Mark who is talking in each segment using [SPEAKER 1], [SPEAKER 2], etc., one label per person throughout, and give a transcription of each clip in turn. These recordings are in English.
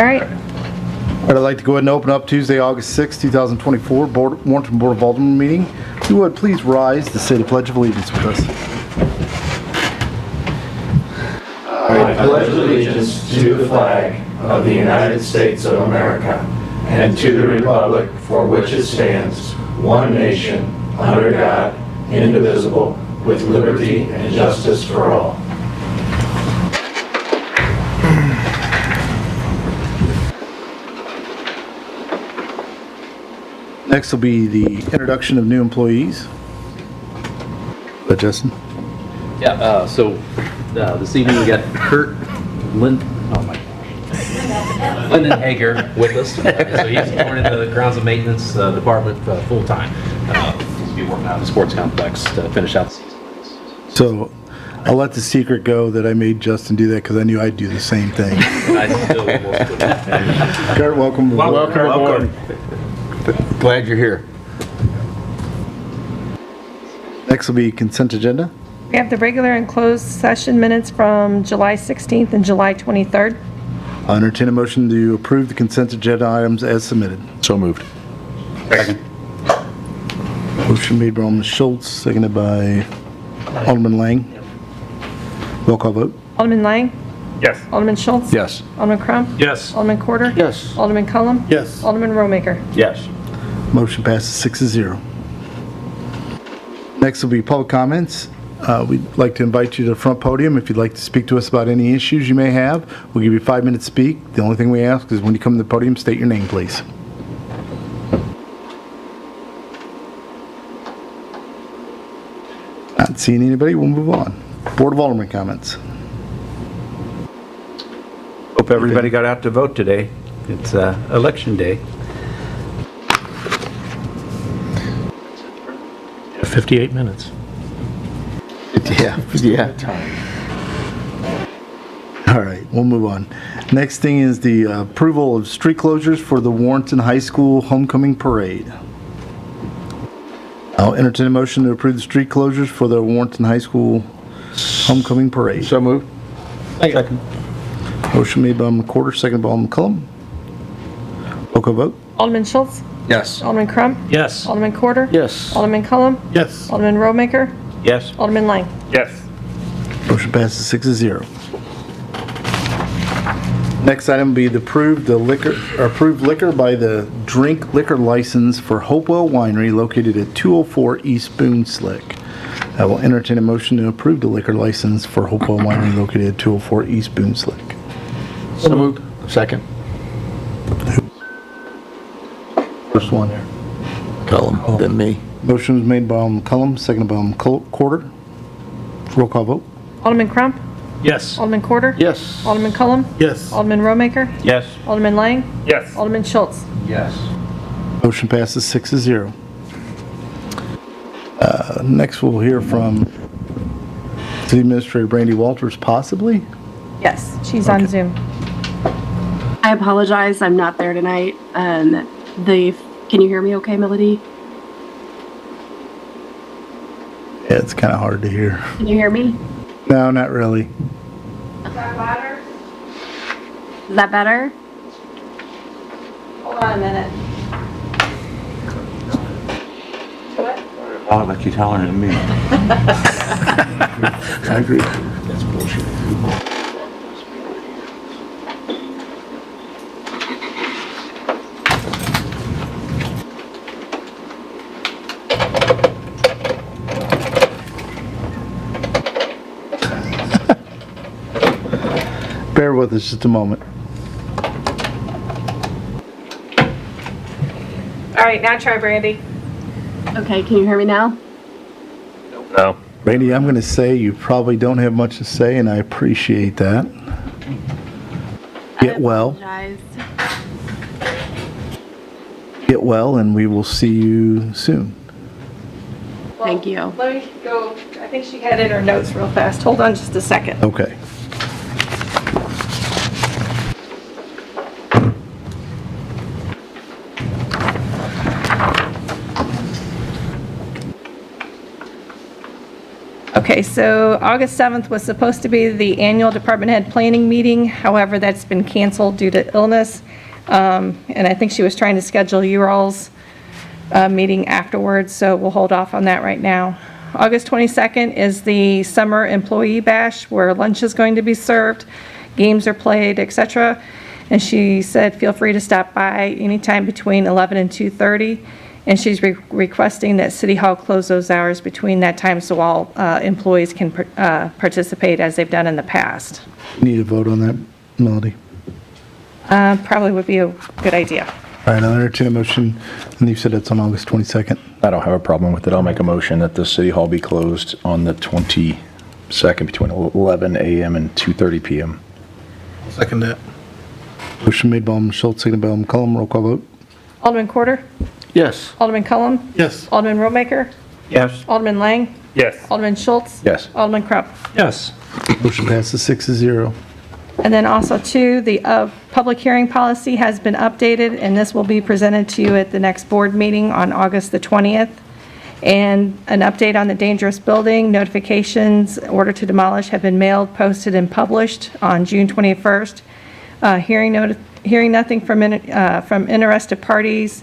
[SPEAKER 1] All right.
[SPEAKER 2] I'd like to go ahead and open up Tuesday, August 6, 2024, Warrenton Board of Alderman meeting. If you would, please rise to say the Pledge of Allegiance with us.
[SPEAKER 3] I pledge allegiance to the flag of the United States of America and to the republic for which it stands, one nation, under God, indivisible, with liberty and justice for all.
[SPEAKER 2] Next will be the introduction of new employees. Justin?
[SPEAKER 4] Yeah, this evening we got Kurt Lyndon Hager with us. So he's going into the grounds and maintenance department full time. He's be working out in the sports complex to finish out the season.
[SPEAKER 2] So I'll let the secret go that I made Justin do that because I knew I'd do the same thing.
[SPEAKER 4] And I still almost do that.
[SPEAKER 2] Kurt, welcome.
[SPEAKER 5] Welcome aboard. Glad you're here.
[SPEAKER 2] Next will be consent agenda.
[SPEAKER 1] We have the regular and closed session minutes from July 16th and July 23rd.
[SPEAKER 2] I'll entertain a motion to approve the consent agenda items as submitted.
[SPEAKER 5] So moved.
[SPEAKER 4] Second.
[SPEAKER 2] Motion made by Alderman Schultz, seconded by Alderman Lang. Roll call vote.
[SPEAKER 1] Alderman Lang?
[SPEAKER 5] Yes.
[SPEAKER 1] Alderman Schultz?
[SPEAKER 5] Yes.
[SPEAKER 1] Alderman Crump?
[SPEAKER 5] Yes.
[SPEAKER 1] Alderman Quarter?
[SPEAKER 5] Yes.
[SPEAKER 1] Alderman Cullum?
[SPEAKER 5] Yes.
[SPEAKER 1] Alderman Romaker?
[SPEAKER 5] Yes.
[SPEAKER 2] Motion passes 6-0. Next will be public comments. We'd like to invite you to the front podium if you'd like to speak to us about any issues you may have. We'll give you 5 minutes to speak. The only thing we ask is when you come to the podium, state your name, please. Not seeing anybody, we'll move on. Board of Alderman comments.
[SPEAKER 6] Hope everybody got out to vote today. It's election day.
[SPEAKER 5] 58 minutes.
[SPEAKER 2] Yeah. All right, we'll move on. Next thing is the approval of street closures for the Warrenton High School Homecoming Parade. I'll entertain a motion to approve the street closures for the Warrenton High School Homecoming Parade.
[SPEAKER 5] So moved. Second.
[SPEAKER 2] Motion made by Alderman Quarter, seconded by Alderman Cullum. Roll call vote.
[SPEAKER 1] Alderman Schultz?
[SPEAKER 5] Yes.
[SPEAKER 1] Alderman Crump?
[SPEAKER 5] Yes.
[SPEAKER 1] Alderman Quarter?
[SPEAKER 5] Yes.
[SPEAKER 1] Alderman Cullum?
[SPEAKER 5] Yes.
[SPEAKER 1] Alderman Romaker?
[SPEAKER 6] Yes.
[SPEAKER 1] Alderman Lang?
[SPEAKER 5] Yes.
[SPEAKER 2] Motion passes 6-0. Next item will be the approved liquor by the drink liquor license for Hopewell Winery located at 204 East Boone Slick. I will entertain a motion to approve the liquor license for Hopewell Winery located at 204 East Boone Slick.
[SPEAKER 5] So moved. Second.
[SPEAKER 2] First one there.
[SPEAKER 5] Cullum, then me.
[SPEAKER 2] Motion was made by Alderman Cullum, seconded by Alderman Quarter. Roll call vote.
[SPEAKER 1] Alderman Crump?
[SPEAKER 5] Yes.
[SPEAKER 1] Alderman Quarter?
[SPEAKER 5] Yes.
[SPEAKER 1] Alderman Cullum?
[SPEAKER 5] Yes.
[SPEAKER 1] Alderman Romaker?
[SPEAKER 6] Yes.
[SPEAKER 1] Alderman Lang?
[SPEAKER 5] Yes.
[SPEAKER 1] Alderman Schultz?
[SPEAKER 6] Yes.
[SPEAKER 2] Motion passes 6-0. Next we'll hear from City Administrator Brandy Walters, possibly.
[SPEAKER 1] Yes, she's on Zoom.
[SPEAKER 7] I apologize, I'm not there tonight. Can you hear me okay, Melody?
[SPEAKER 2] Yeah, it's kind of hard to hear.
[SPEAKER 7] Can you hear me?
[SPEAKER 2] No, not really.
[SPEAKER 1] Is that louder?
[SPEAKER 7] Is that better?
[SPEAKER 1] Hold on a minute. What?
[SPEAKER 6] Oh, like you're telling to me.
[SPEAKER 2] I agree.
[SPEAKER 5] That's bullshit.
[SPEAKER 2] Bear with us just a moment.
[SPEAKER 1] All right, now try Brandy.
[SPEAKER 7] Okay, can you hear me now?
[SPEAKER 5] No.
[SPEAKER 2] Brandy, I'm going to say you probably don't have much to say, and I appreciate that. Get well.
[SPEAKER 7] I
[SPEAKER 2] Get well, and we will see you soon.
[SPEAKER 7] Thank you.
[SPEAKER 1] Let me go. I think she had in her notes real fast. Hold on just a second.
[SPEAKER 2] Okay.
[SPEAKER 1] Okay, so August 7th was supposed to be the annual department head planning meeting. However, that's been canceled due to illness. And I think she was trying to schedule you all's meeting afterwards, so we'll hold off on that right now. August 22nd is the summer employee bash where lunch is going to be served, games are played, etc. And she said, feel free to stop by anytime between 11 and 2:30. And she's requesting that City Hall close those hours between that time so all employees can participate as they've done in the past.
[SPEAKER 2] Need a vote on that, Melody?
[SPEAKER 1] Probably would be a good idea.
[SPEAKER 2] All right, I'll entertain a motion, and you said it's on August 22nd.
[SPEAKER 8] I don't have a problem with it. I'll make a motion that the city hall be closed on the 22nd between 11 a.m. and 2:30 p.m.
[SPEAKER 2] Second that. Motion made by Alderman Schultz, seconded by Alderman Cullum. Roll call vote.
[SPEAKER 1] Alderman Quarter?
[SPEAKER 5] Yes.
[SPEAKER 1] Alderman Cullum?
[SPEAKER 2] Yes.
[SPEAKER 1] Alderman Rollmaker?
[SPEAKER 6] Yes.
[SPEAKER 1] Alderman Lang?
[SPEAKER 5] Yes.
[SPEAKER 1] Alderman Schultz?
[SPEAKER 8] Yes.
[SPEAKER 1] Alderman Crump?
[SPEAKER 6] Yes.
[SPEAKER 2] Motion passes 6-0.
[SPEAKER 1] And then also, too, the public hearing policy has been updated, and this will be presented to you at the next board meeting on August the 20th. And an update on the dangerous building, notifications, order to demolish have been mailed, posted, and published on June 21st. Hearing nothing from interested parties,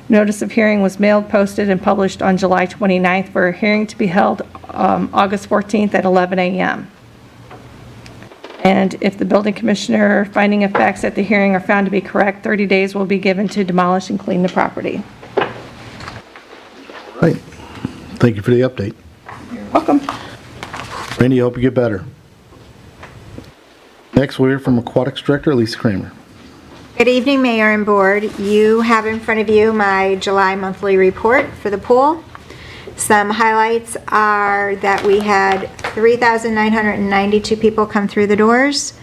[SPEAKER 1] notice of hearing was mailed, posted, and published on July 29th for a hearing to be held August 14th at 11 a.m. And if the building commissioner finding of facts at the hearing are found to be correct, 30 days will be given to demolish and clean the property.
[SPEAKER 2] Right. Thank you for the update.
[SPEAKER 1] Welcome.
[SPEAKER 2] Randy, I hope you get better. Next, we'll hear from Aquatics Director Lisa Kramer.
[SPEAKER 9] Good evening, Mayor and Board. You have in front of you my July monthly report for the pool. Some highlights are that we had 3,992 people come through the doors.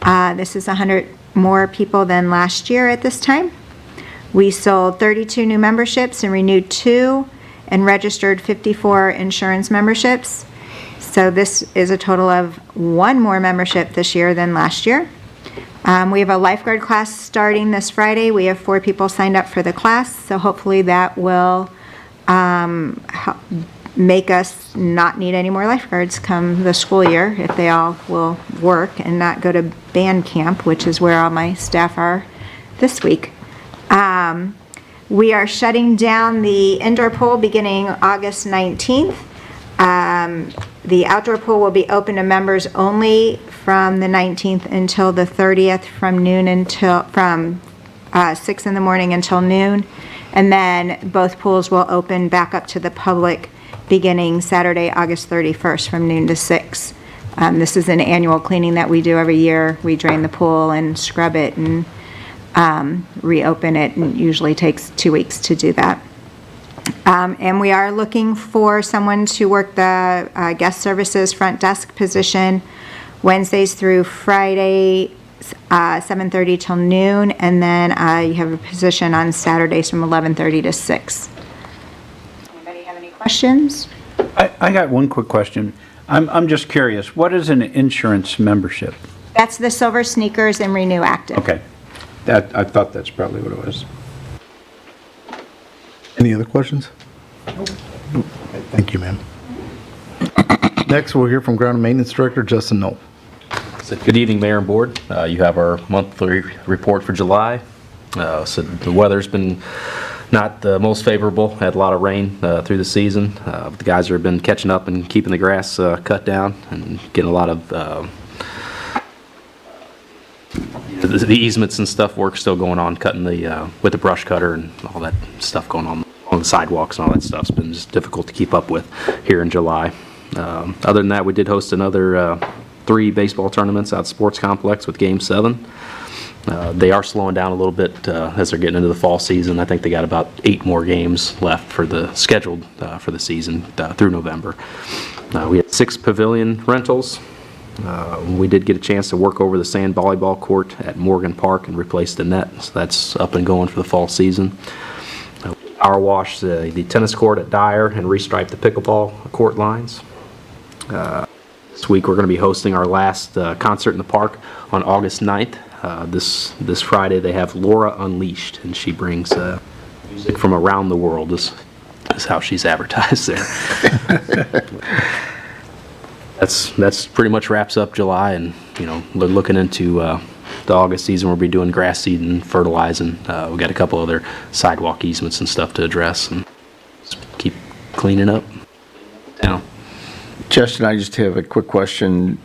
[SPEAKER 9] This is 100 more people than last year at this time. We sold 32 new memberships and renewed 2 and registered 54 insurance memberships. So this is a total of 1 more membership this year than last year. We have a lifeguard class starting this Friday. We have 4 people signed up for the class, so hopefully that will make us not need any more lifeguards come the school year if they all will work and not go to band camp, which is where all my staff are this week. We are shutting down the indoor pool beginning August 19th. The outdoor pool will be open to members only from the 19th until the 30th from 6 in the morning until noon. And then both pools will open back up to the public beginning Saturday, August 31st from noon to 6. This is an annual cleaning that we do every year. We drain the pool and scrub it and reopen it, and it usually takes 2 weeks to do that. And we are looking for someone to work the guest services front desk position Wednesdays through Friday, 7:30 till noon, and then you have a position on Saturdays from 11:30 to 6. Anybody have any questions?
[SPEAKER 6] I got one quick question. I'm just curious, what is an insurance membership?
[SPEAKER 9] That's the Silver Sneakers and Renew Active.
[SPEAKER 6] Okay. I thought that's probably what it was.
[SPEAKER 2] Any other questions? Thank you, ma'am. Next, we'll hear from Ground and Maintenance Director Justin Knoll.
[SPEAKER 4] So, good evening, Mayor and Board. You have our monthly report for July. So the weather's been not the most favorable. Had a lot of rain through the season. The guys have been catching up and keeping the grass cut down and getting a lot of the easements and stuff work still going on, cutting the with the brush cutter and all that stuff going on the sidewalks and all that stuff's been just difficult to keep up with here in July. Other than that, we did host another 3 baseball tournaments out at Sports Complex with Game 7. They are slowing down a little bit as they're getting into the fall season. I think they got about 8 more games left for the scheduled for the season through November. We had 6 pavilion rentals. We did get a chance to work over the sand volleyball court at Morgan Park and replace the net, so that's up and going for the fall season. Power wash the tennis court at Dyer and restripe the pickleball court lines. This week we're going to be hosting our last concert in the park on August 9th. This Friday they have Laura Unleashed, and she brings music from around the world. This is how she's advertised there. that's pretty much wraps up July, and, we're looking into the August season. We'll be doing grass seed and fertilizing. We got a couple other sidewalk easements and stuff to address, and just keep cleaning up town.
[SPEAKER 5] Justin, I just have a quick question.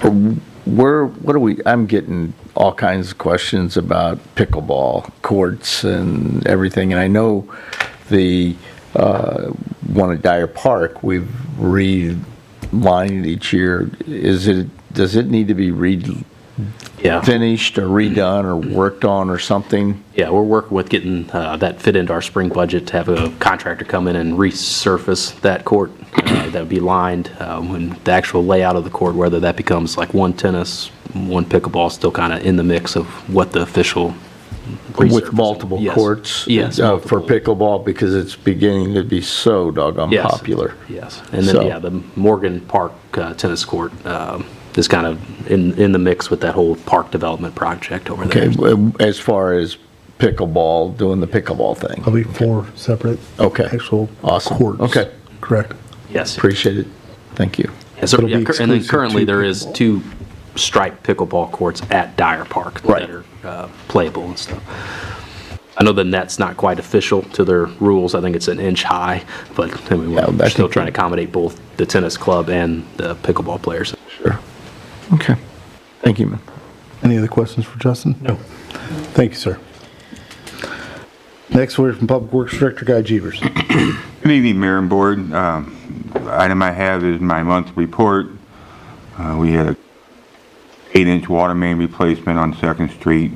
[SPEAKER 5] I'm getting all kinds of questions about pickleball courts and everything, and I know the one at Dyer Park, we've relined each year. Does it need to be finished or redone or worked on or something?
[SPEAKER 4] Yeah, we're working with getting that fit into our spring budget to have a contractor come in and resurface that court. That would be lined. When the actual layout of the court, whether that becomes like one tennis, one pickleball, still kind of in the mix of what the official
[SPEAKER 5] With multiple courts?
[SPEAKER 4] Yes.
[SPEAKER 5] For pickleball, because it's beginning to be so doggone popular.
[SPEAKER 4] Yes. And then, the Morgan Park tennis court is kind of in the mix with that whole park development project over there.
[SPEAKER 5] Okay, as far as pickleball, doing the pickleball thing.
[SPEAKER 2] There'll be 4 separate
[SPEAKER 5] Okay.
[SPEAKER 2] actual
[SPEAKER 5] Awesome.
[SPEAKER 2] courts.
[SPEAKER 5] Okay.
[SPEAKER 2] Correct.
[SPEAKER 4] Yes.
[SPEAKER 5] Appreciate it. Thank you.
[SPEAKER 4] Yeah, so,
[SPEAKER 2] It'll be
[SPEAKER 4] and then
[SPEAKER 2] exclusive
[SPEAKER 4] currently
[SPEAKER 2] to
[SPEAKER 4] there is
[SPEAKER 2] pickleball.
[SPEAKER 4] 2 striped pickleball courts at Dyer Park
[SPEAKER 5] Right.
[SPEAKER 4] that are playable and stuff. I know the net's not quite official to their rules. I think it's an inch high, but I mean,
[SPEAKER 5] Yeah,
[SPEAKER 4] we're
[SPEAKER 5] I
[SPEAKER 4] still
[SPEAKER 5] think
[SPEAKER 4] trying to accommodate both the tennis club and the pickleball players.
[SPEAKER 5] Sure. Okay. Thank you, man.
[SPEAKER 2] Any other questions for Justin? No. Thank you, sir. Next, we're from Public Works Director Guy Jeevers.
[SPEAKER 10] Good evening, Mayor and Board. Item I have is my monthly report. We had a 8-inch water main replacement on 2nd Street,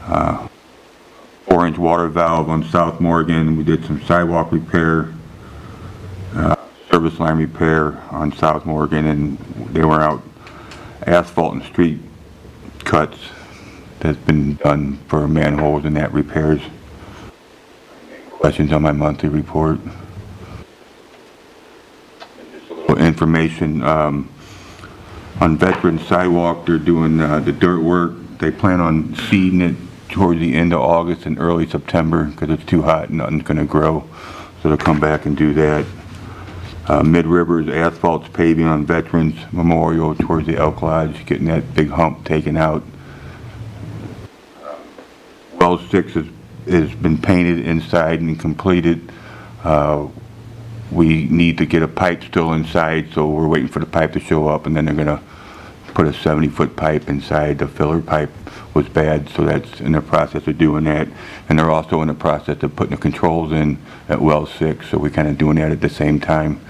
[SPEAKER 10] 4-inch water valve on South Morgan. We did some sidewalk repair, service line repair on South Morgan, and they were out asphalt and street cuts that's been done for manholes and that repairs. Questions on my monthly report? Information on Veteran Sidewalk, they're doing the dirt work. They plan on seeding it towards the end of August and early September because it's too hot and nothing's going to grow. So they'll come back and do that. Mid-Rivers asphalt's paving on Veterans Memorial towards the Elk Lodge, getting that big hump taken out. Well 6 has been painted inside and completed. We need to get a pipe still inside, so we're waiting for the pipe to show up, and then they're gonna put a 70-foot pipe inside. The filler pipe was bad, so that's in the process of doing that. And they're also in the process of putting the controls in at well 6, so we're kind of doing that at the same time.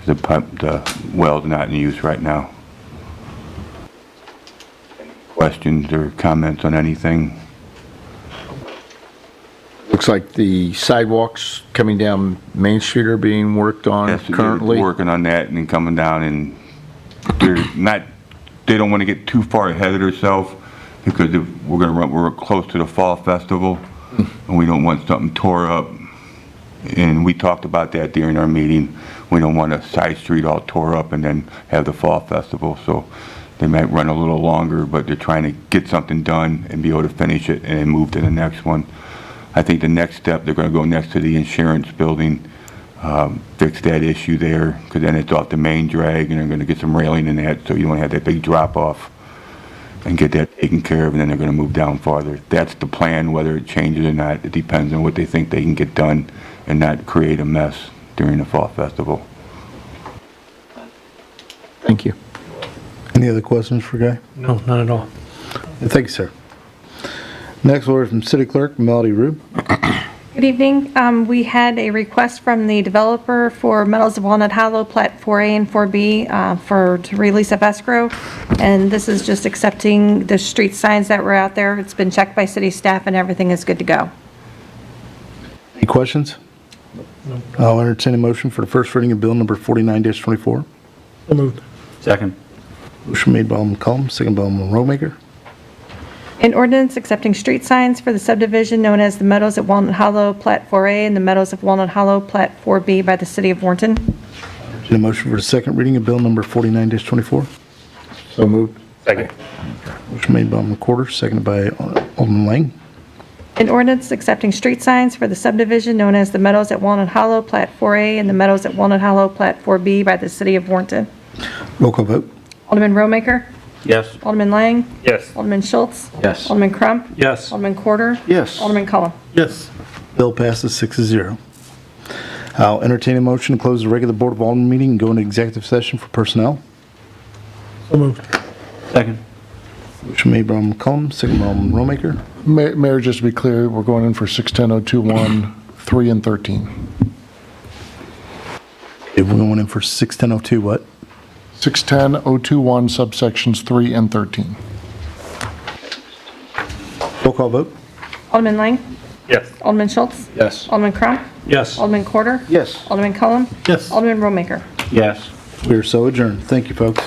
[SPEAKER 10] The well's not in use right now. Any questions or comments on anything?
[SPEAKER 5] Looks like the sidewalks coming down Main Street are being worked on
[SPEAKER 10] Yes,
[SPEAKER 5] currently.
[SPEAKER 10] they're working on that and then coming down, and they don't want to get too far ahead of themselves because we're close to the Fall Festival and we don't want something tore up. And we talked about that during our meeting. We don't want a side street all tore up and then have the Fall Festival. So they might run a little longer, but they're trying to get something done and be able to finish it and then move to the next one. I think the next step, they're going to go next to the insurance building, fix that issue there, because then it's off the main drag, and they're going to get some railing in that so you don't have that big drop off, and get that taken care of, and then they're going to move down farther. That's the plan. Whether it changes or not, it depends on what they think they can get done and not create a mess during the Fall Festival.
[SPEAKER 5] Thank you.
[SPEAKER 2] Any other questions for Guy?
[SPEAKER 6] No, not at all.
[SPEAKER 2] Thank you, sir. Next, we're from City Clerk Melody Rube.
[SPEAKER 1] Good evening. We had a request from the developer for Meadows of Walnut Hollow, Plat 4A and 4B, to release of escrow. And this is just accepting the street signs that were out there. It's been checked by city staff and everything is good to go.
[SPEAKER 2] Any questions? No. I'll entertain a motion for the first reading of Bill number 49-24.
[SPEAKER 6] So moved. Second.
[SPEAKER 2] Motion made by Alderman Cullum, second by Alderman Rollmaker.
[SPEAKER 1] An ordinance accepting street signs for the subdivision known as the Meadows at Walnut Hollow, Plat 4A, and the Meadows of Walnut Hollow, Plat 4B by the city of Warrenton.
[SPEAKER 2] Entertain a motion for the second reading of Bill number 49-24.
[SPEAKER 5] So moved.
[SPEAKER 6] Second.
[SPEAKER 2] Motion made by Alderman Quarter, seconded by Alderman Lang.
[SPEAKER 1] An ordinance accepting street signs for the subdivision known as the Meadows at Walnut Hollow, Plat 4A, and the Meadows at Walnut Hollow, Plat 4B by the city of Warrenton.
[SPEAKER 2] Roll call vote.
[SPEAKER 1] Alderman Romaker?
[SPEAKER 6] Yes.
[SPEAKER 1] Alderman Lang?
[SPEAKER 6] Yes.
[SPEAKER 1] Alderman Schultz?
[SPEAKER 8] Yes.
[SPEAKER 1] Alderman Crump?
[SPEAKER 6] Yes.
[SPEAKER 1] Alderman Quarter?
[SPEAKER 8] Yes.
[SPEAKER 1] Alderman Cullum?
[SPEAKER 2] Yes. Bill passes 6-0. I'll entertain a motion to close the regular Board of Alderman meeting and go into executive session for personnel.
[SPEAKER 6] Second.
[SPEAKER 2] Motion made by Alderman McCollum, second by Alderman Romaker.
[SPEAKER 11] Mayor, just to be clear, we're going in for 610-021, 3 and 13.
[SPEAKER 2] Okay, we're going in for 61002 what?
[SPEAKER 11] 610-021 subsections 3 and 13.
[SPEAKER 2] Roll call vote.
[SPEAKER 1] Alderman Lang?
[SPEAKER 6] Yes.
[SPEAKER 1] Alderman Schultz?
[SPEAKER 8] Yes.
[SPEAKER 1] Alderman Crump?
[SPEAKER 6] Yes.
[SPEAKER 1] Alderman Quarter?
[SPEAKER 8] Yes.
[SPEAKER 1] Alderman Cullum?
[SPEAKER 2] Yes.
[SPEAKER 1] Alderman Romaker?
[SPEAKER 6] Yes.
[SPEAKER 2] We are so adjourned. Thank you, folks.